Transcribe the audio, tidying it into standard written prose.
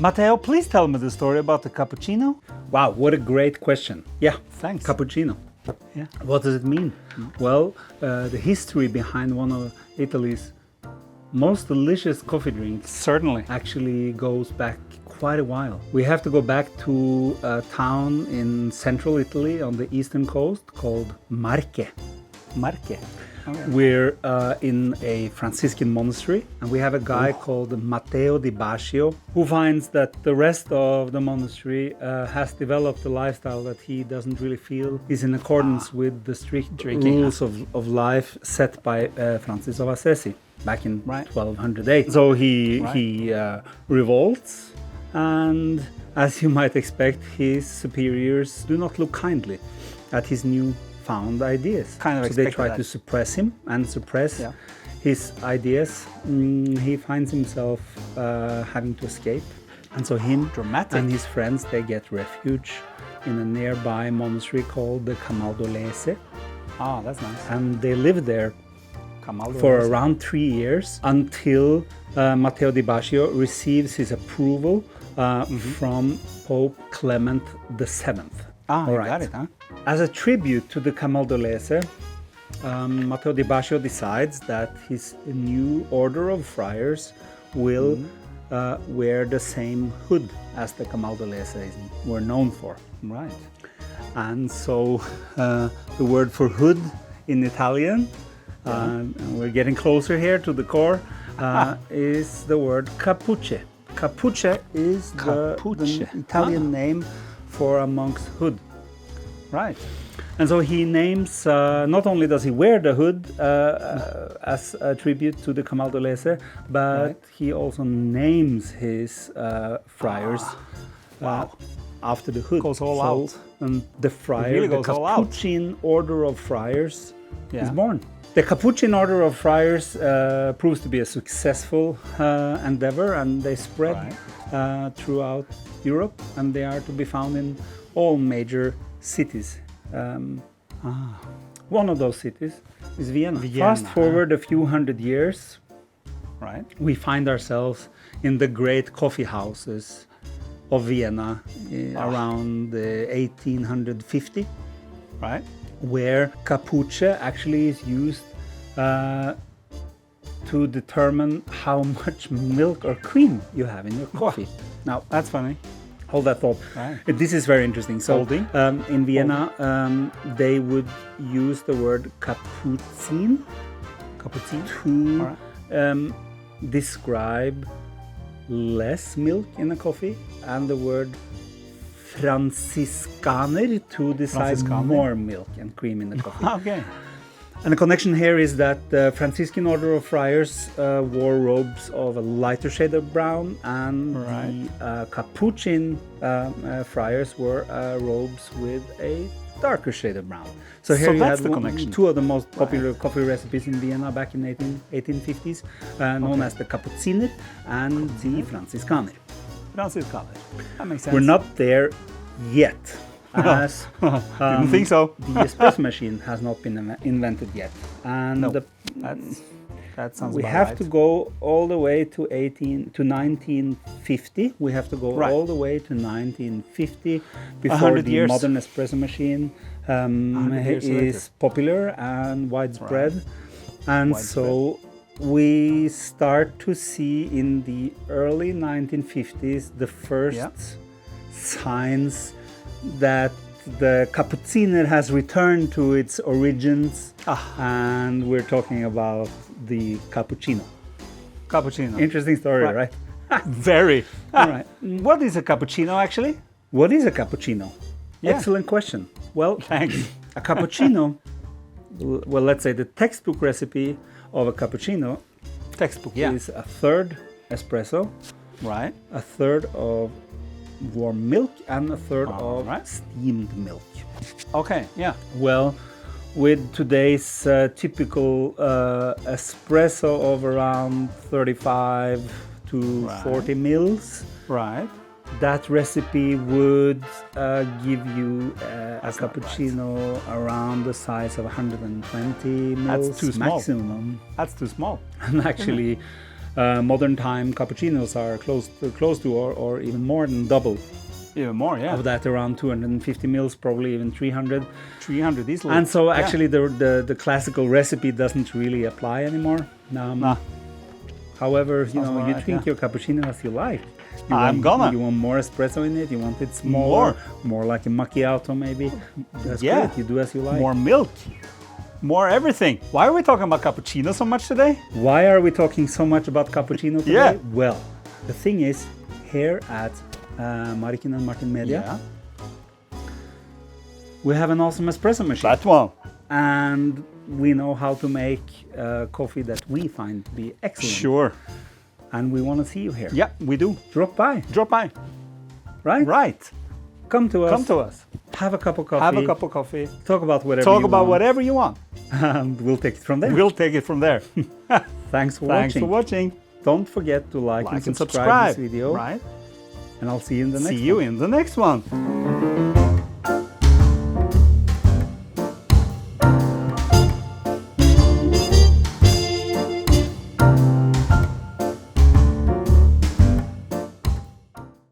Matteo, please tell me the story about the cappuccino. Wow, what a great question. Yeah, Thanks. cappuccino. Yeah. What does it mean? Well, the history behind one of Italy's most delicious coffee drinks Certainly. actually goes back quite a while. We have to go back to a town in central Italy on the eastern coast called Marche. Marche. Okay. We're in a Franciscan monastery, and we have a guy called Matteo di BASCIO who finds that the rest of the monastery has developed a lifestyle that he doesn't really feel is in accordance with the strict Drinking, rules of life set by Francis of Assisi back in Right. 1208. So he revolts, and as you might expect, his superiors do not look kindly at his newfound ideas. Kind of so they expected try that. to suppress him and suppress Yeah. his ideas. He finds himself having to escape, and so him Dramatic. and his friends, they get refuge in a nearby monastery called the CAMALDOLESE, Ah, that's nice. and they live there CAMALDOLESE. for around 3 years until Matteo di Bascio receives his approval from Pope Clement VII. Ah, All you right. got it, huh? As a tribute to the Camaldolese, Matteo di Bascio decides that his new order of friars will wear the same hood as the Camaldolese were known for. Right. And so the word for hood in Italian, and we're getting closer here to the core, is the word capuche. Capuche is the Capuche. Italian name for a monk's hood. Right. And so he names, not only does he wear the hood as a tribute to the Camaldolese, but Right. he also names his friars after the hood. Goes all out. The friar, really the goes all out. Capuchin order of friars Yeah. is born. The Capuchin order of friars proves to be a successful endeavor, and they spread throughout Europe, and they are to be found in all major cities. One of those cities is Vienna. Vienna. Fast forward a few hundred years, Right. we find ourselves in the great coffee houses of Vienna around 1850, Right. where capuche actually is used to determine how much milk or cream you have in your coffee. Now, That's funny. hold that thought. Right. This is very interesting. So, Holding. in Vienna, they would use the word Cappuccin to describe less milk in a coffee, and the word Franziskaner to decide Franziskaner. more milk and cream in the coffee. Okay. And the connection here is that the Franciscan order of friars wore robes of a lighter shade of brown, and the Capuchin friars wore robes with a darker shade of brown. So here you that's have the connection. two of the most popular coffee recipes in Vienna back in 1850s, known as the Cappucciner and the Franziskaner. Franziskaner. That makes sense. We're not there yet, as Didn't think so. the espresso machine has not been invented yet, and No. That sounds we about have right. to go all the way to 1950. We have to go Right. all the way to 1950 before 100 the years. modern espresso machine 100 years is popular and widespread. Right. And Widespread. so we start to see in the early 1950s the first signs that the Cappucciner has returned to its origins, and we're talking about the cappuccino. Cappuccino. Interesting story, right? Very. All right. What is a cappuccino actually? What is a cappuccino? Yeah. Excellent question. Well, Thanks. a cappuccino, well, let's say the textbook recipe of a cappuccino Textbook. is a third espresso, Right. a third of warm milk, and a third All of right. steamed milk. Okay. Yeah. Well, with today's typical espresso of around 35 to 40 mils, Right. that recipe would give you a That's not cappuccino around the size of 120 mils That's too small. maximum. That's too small. And actually, modern time cappuccinos are close to or even more than double Even more, yeah. of that, around 250 mils, probably even 300. 300 easily. And so Yeah. actually the classical recipe doesn't really apply anymore. Nah. However, you Sounds know, about you right, drink yeah. your cappuccino as you like. I'm gonna. You want more espresso in it? You want it smaller? More like a macchiato maybe? That's Yeah. great. You do as you like. More milk. More everything. Why are we talking about cappuccino so much today? Why are we talking so much about cappuccino today? Yeah. Well, the thing is, here at Marikin and Martin Media, we have an awesome espresso machine. That one. And we know how to make coffee that we find to be excellent. Sure. And we want to see you here. Yeah, we do. Drop by, Drop by. right? Right. Come to us. Come to us. Have a cup of coffee. Have a cup of coffee. Talk about whatever Talk you about want. whatever you want. And we'll take it from there. We'll take it from there. Thanks for Thanks watching. for watching. Don't forget to like and subscribe this video. Right. And I'll see you in the next one. See you in the next one.